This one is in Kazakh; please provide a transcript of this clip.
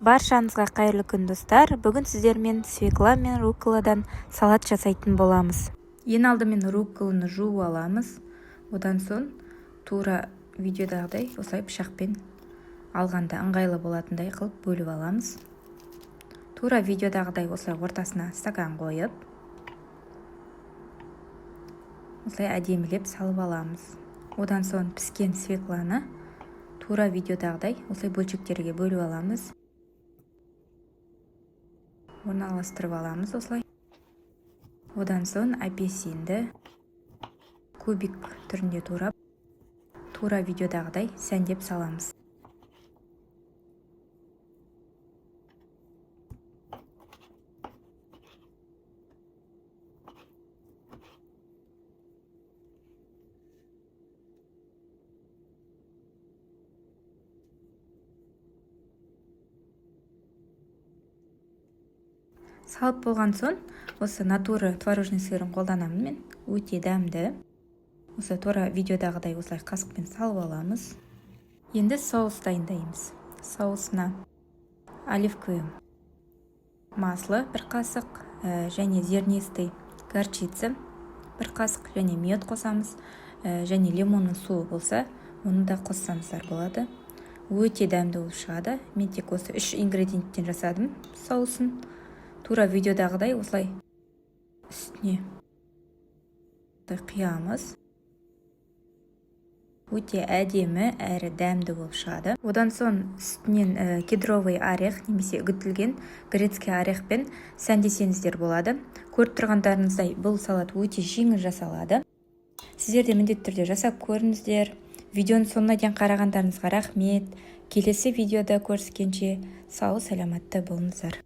Баршаңызға қайырлы күн достар. Бүгін сіздермен свекла мен рукколадан салат жасайтын боламыз. Ең алдымен рукколаны жуып аламыз. Одан соң тура видеодағыдай осылай пышақпен алғанда ыңғайлы болатындай қылып бөліп аламыз. Тура видеодағыдай осылай ортасына стакан қойып, осылай әдемілеп салып аламыз. Одан соң піскен свекланы тура видеодағыдай осылай бөлшектерге бөліп аламыз. Орналастырып аламыз осылай. Одан соң апельсинді кубик түрінде тура видеодағыдай сәндеп саламыз. Салып болған соң, осы натура творожный сырын қолданамын мен. Өте дәмді. Осы тура видеодағыдай осылай қасықпен салып аламыз. Енді соус дайындаймыз. Соусына оливковое масло 1 қасық, және зернистый горчица 1 қасық, және мед қосамыз, және лимонның суы болса, оны да қоссаңыздар болады. Өте дәмді болып шығады. Мен тек осы 3 ингредиенттен жасадым соусын. Тура видеодағыдай осылай үстіне құямыз. Өте әдемі әрі дәмді болып шығады. Одан соң үстінен кедровый орех немесе үгітілген грецкий орехпен сәндесеңіздер болады. Көріп тұрғандарыңыздай бұл салат өте жеңіл жасалады. Сіздер де міндетті түрде жасап көріңіздер. Видеоның соңына дейін қарағандарыңызға рахмет. Келесі видеода көріскенше сау саламатта болыңыздар.